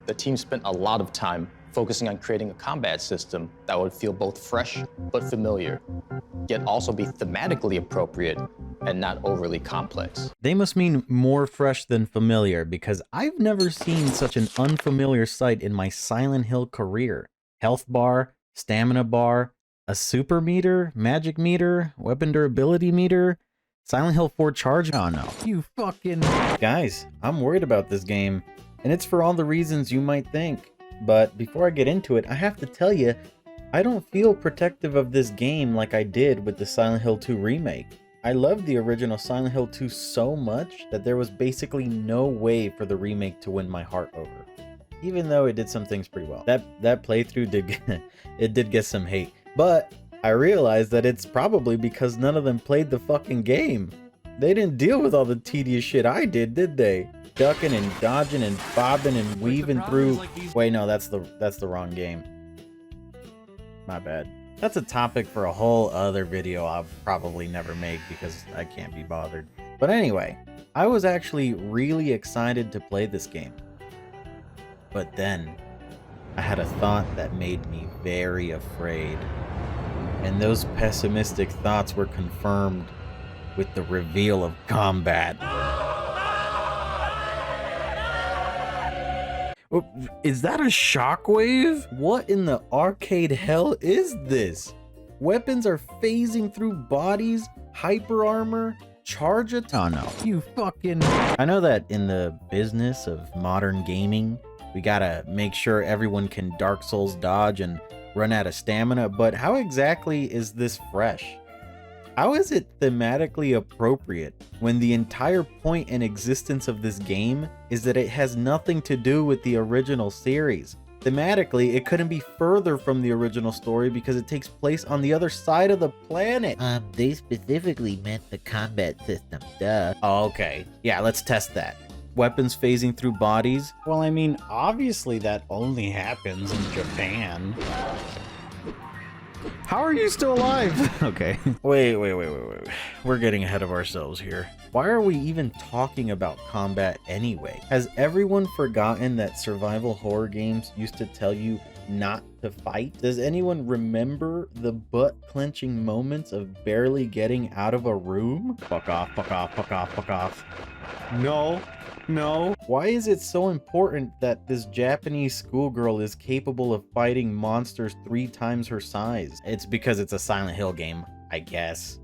The team spent a lot of time focusing on creating a combat system that would feel both fresh but familiar, yet also be thematically appropriate and not overly complex. They must mean more fresh than familiar, because I've never seen such an unfamiliar sight in my Silent Hill career. Health bar, stamina bar, a super meter, magic meter, weapon durability meter, Silent Hill 4 charge. Oh no. You fucking... Guys, I'm worried about this game, and it's for all the reasons you might think. But before I get into it, I have to tell you, I don't feel protective of this game like I did with the Silent Hill 2 remake. I loved the original Silent Hill 2 so much that there was basically no way for the remake to win my heart over. Even though it did some things pretty well. That playthrough did get some hate. But I realized that it's probably because none of them played the fucking game. They didn't deal with all the tedious shit I did they? Ducking and dodging and bobbing and weaving through. Wait, no, that's the wrong game. My bad. That's a topic for a whole other video I'll probably never make because I can't be bothered. But anyway, I was actually really excited to play this game. But then, I had a thought that made me very afraid. And those pessimistic thoughts were confirmed with the reveal of combat. Oh, is that a shockwave? What in the arcade hell is this? Weapons are phasing through bodies, hyper armor, charge a ton. Oh, no. You fucking... I know that in the business of modern gaming, we gotta make sure everyone can Dark Souls dodge and run out of stamina, but how exactly is this fresh? How is it thematically appropriate when the entire point and existence of this game is that it has nothing to do with the original series? Thematically, it couldn't be further from the original story because it takes place on the other side of the planet. They specifically meant the combat system, duh. Oh, okay. Yeah, let's test that. Weapons phasing through bodies? Well, I mean, obviously that only happens in Japan. How are you still alive? Okay. Wait. We're getting ahead of ourselves here. Why are we even talking about combat anyway? Has everyone forgotten that survival horror games used to tell you not to fight? Does anyone remember the butt-clenching moments of barely getting out of a room? Fuck off, fuck off, fuck off, fuck off. No. Why is it so important that this Japanese schoolgirl is capable of fighting monsters 3 times her size? It's because it's a Silent Hill game, I guess.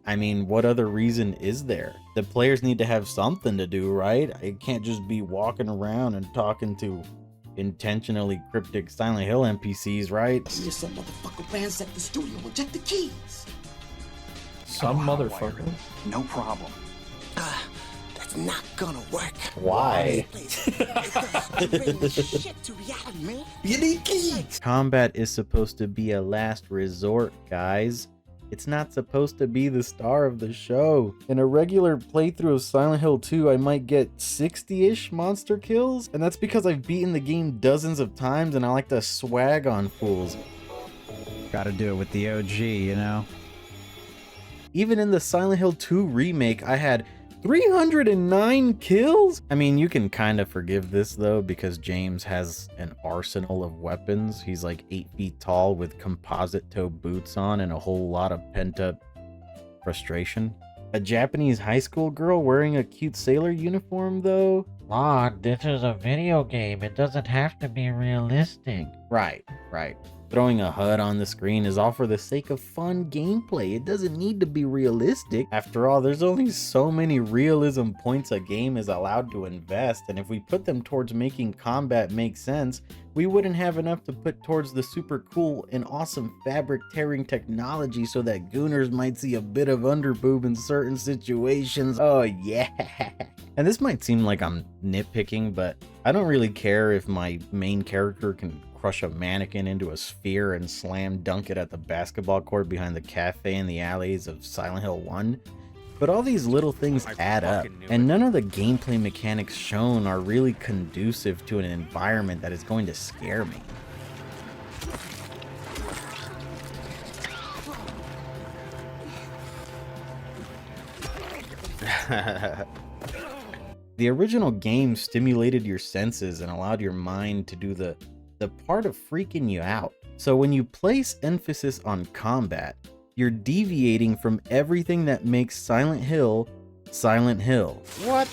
I mean, what other reason is there? The players need to have something to do, right? It can't just be walking around and talking to intentionally cryptic Silent Hill NPCs, right? Some motherfucker ransacked the studio and checked the keys. Some motherfucker. No problem. That's not gonna work. Why? You need keys. Combat is supposed to be a last resort, guys. It's not supposed to be the star of the show. In a regular playthrough of Silent Hill 2, I might get 60-ish monster kills, and that's because I've beaten the game dozens of times and I like to swag on fools. Gotta do it with the OG, you know? Even in the Silent Hill 2 remake, I had 309 kills? I mean, you can kind of forgive this though, because James has an arsenal of weapons. He's like 8 feet tall with composite toe boots on and a whole lot of pent-up frustration. A Japanese high school girl wearing a cute sailor uniform though? Log, this is a video game. It doesn't have to be realistic. Right. Throwing a HUD on the screen is all for the sake of fun gameplay. It doesn't need to be realistic. After all, there's only so many realism points a game is allowed to invest, and if we put them towards making combat make sense, we wouldn't have enough to put towards the super cool and awesome fabric tearing technology so that gooners might see a bit of underboob in certain situations. Oh yeah. And this might seem like I'm nitpicking, but I don't really care if my main character can crush a mannequin into a sphere and slam dunk it at the basketball court behind the cafe in the alleys of Silent Hill 1. But all these little things add up, and none of the gameplay mechanics shown are really conducive to an environment that is going to scare me. The original game stimulated your senses and allowed your mind to do the part of freaking you out. So when you place emphasis on combat, you're deviating from everything that makes Silent Hill Silent Hill. What?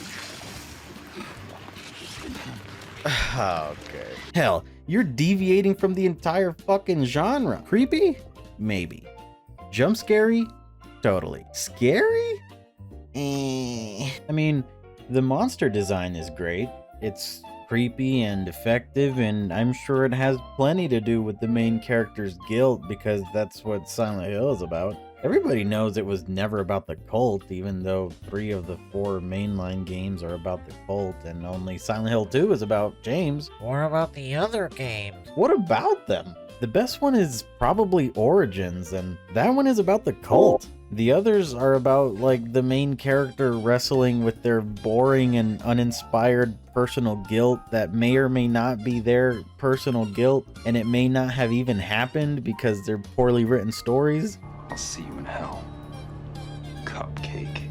Okay. Hell, you're deviating from the entire fucking genre. Creepy? Maybe. Jump scary? Totally. Scary? I mean, the monster design is great. It's creepy and effective, and I'm sure it has plenty to do with the main character's guilt, because that's what Silent Hill is about. Everybody knows it was never about the cult, even though 3 of the 4 mainline games are about the cult, and only Silent Hill 2 is about James. What about the other games? What about them? The best one is probably Origins, and that one is about the cult. The others are about, like, the main character wrestling with their boring and uninspired personal guilt that may or may not be their personal guilt, and it may not have even happened because they're poorly written stories. I'll see you in hell. Cupcake.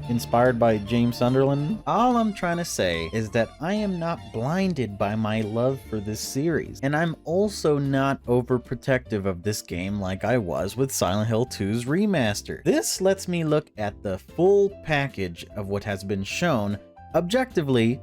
Inspired by James Sunderland. All I'm trying to say is that I am not blinded by my love for this series, and I'm also not overprotective of this game like I was with Silent Hill 2's remaster. This lets me look at the full package of what has been shown objectively,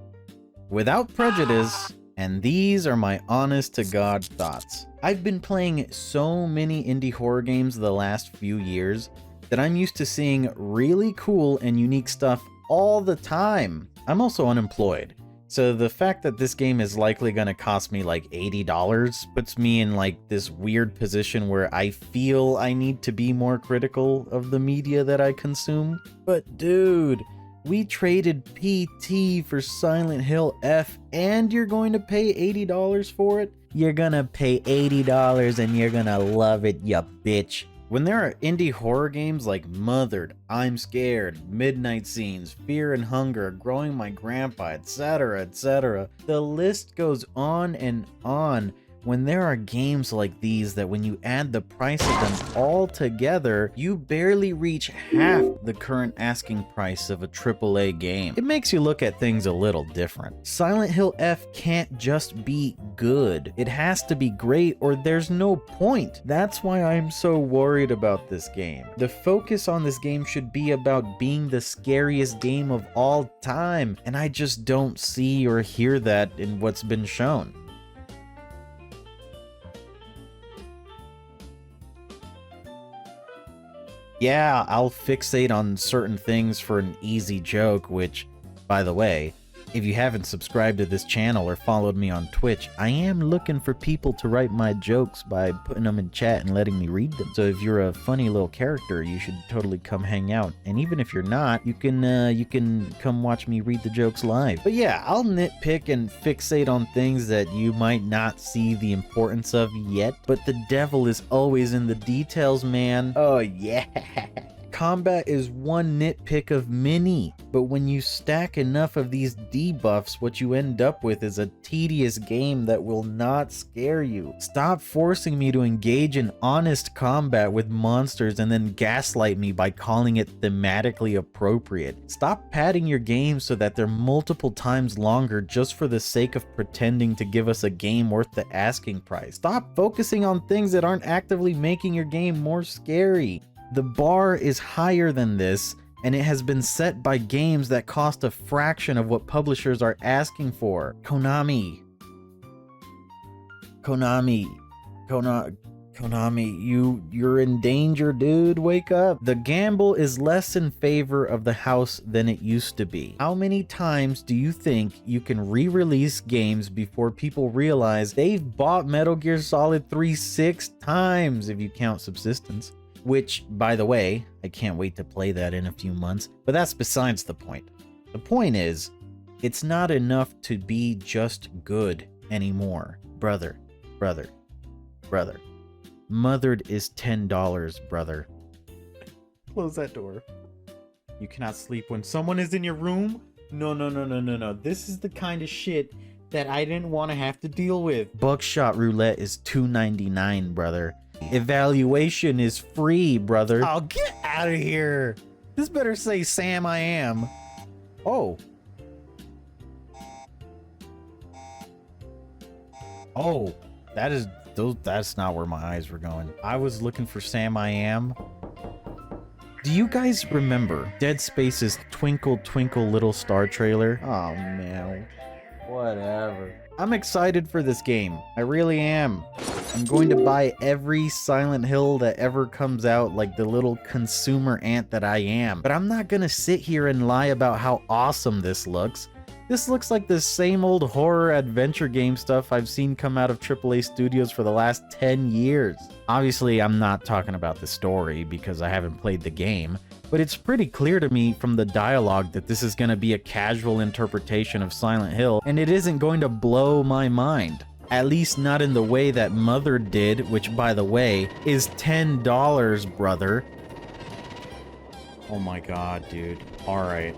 without prejudice, and these are my honest to God thoughts. I've been playing so many indie horror games the last few years that I'm used to seeing really cool and unique stuff all the time. I'm also unemployed, so the fact that this game is likely gonna cost me like $80 puts me in like this weird position where I feel I need to be more critical of the media that I consume. But dude, we traded PT for Silent Hill F, and you're going to pay $80 for it? You're gonna pay $80 and you're gonna love it, ya bitch. When there are indie horror games like Mothered, I'm Scared, Midnight Scenes, Fear and Hunger, Growing My Grandpa, etc., etc., the list goes on and on. When there are games like these that when you add the price of them all together, you barely reach half the current asking price of a AAA game. It makes you look at things a little different. Silent Hill F can't just be good. It has to be great or there's no point. That's why I'm so worried about this game. The focus on this game should be about being the scariest game of all time, and I just don't see or hear that in what's been shown. Yeah, I'll fixate on certain things for an easy joke, which, by the way, if you haven't subscribed to this channel or followed me on Twitch, I am looking for people to write my jokes by putting them in chat and letting me read them. So if you're a funny little character, you should totally come hang out. And even if you're not, you can come watch me read the jokes live. But yeah, I'll nitpick and fixate on things that you might not see the importance of yet. But the devil is always in the details, man. Oh yeah. Combat is one nitpick of many, but when you stack enough of these debuffs, what you end up with is a tedious game that will not scare you. Stop forcing me to engage in honest combat with monsters and then gaslight me by calling it thematically appropriate. Stop padding your games so that they're multiple times longer just for the sake of pretending to give us a game worth the asking price. Stop focusing on things that aren't actively making your game more scary. The bar is higher than this, and it has been set by games that cost a fraction of what publishers are asking for. Konami, you're in danger, dude. Wake up. The gamble is less in favor of the house than it used to be. How many times do you think you can re-release games before people realize they've bought Metal Gear Solid 3 6 times if you count Subsistence? Which, by the way, I can't wait to play that in a few months, but that's besides the point. The point is, it's not enough to be just good anymore. Brother. Mothered is $10, brother. Close that door. You cannot sleep when someone is in your room? No. This is the kind of shit that I didn't want to have to deal with. Buckshot roulette is $2.99, brother. Evaluation is free, brother. Oh, get out of here. This better say Sam I am. Oh. Oh, that's not where my eyes were going. I was looking for Sam I Am. Do you guys remember Dead Space's Twinkle Twinkle Little Star trailer? Oh man, whatever. I'm excited for this game. I really am. I'm going to buy every Silent Hill that ever comes out like the little consumer ant that I am. But I'm not gonna sit here and lie about how awesome this looks. This looks like the same old horror adventure game stuff I've seen come out of AAA studios for the last 10 years. Obviously, I'm not talking about the story because I haven't played the game, but it's pretty clear to me from the dialogue that this is going to be a casual interpretation of Silent Hill, and it isn't going to blow my mind. At least not in the way that Mother did, which, by the way, is $10, brother. Oh my god, dude. Alright.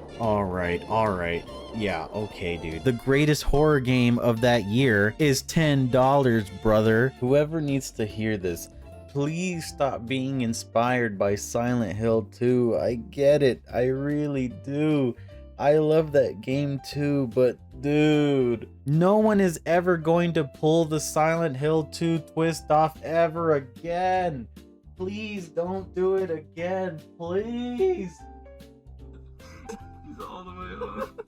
Yeah, okay, dude. The greatest horror game of that year is $10, brother. Whoever needs to hear this, please stop being inspired by Silent Hill 2. I get it. I really do. I love that game too, but dude, no one is ever going to pull the Silent Hill 2 twist off ever again. Please don't do it again, please. He's all the way up.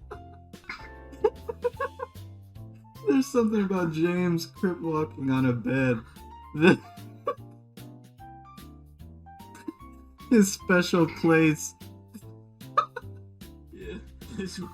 There's something about James crip walking on a bed. His special place. Yeah, this was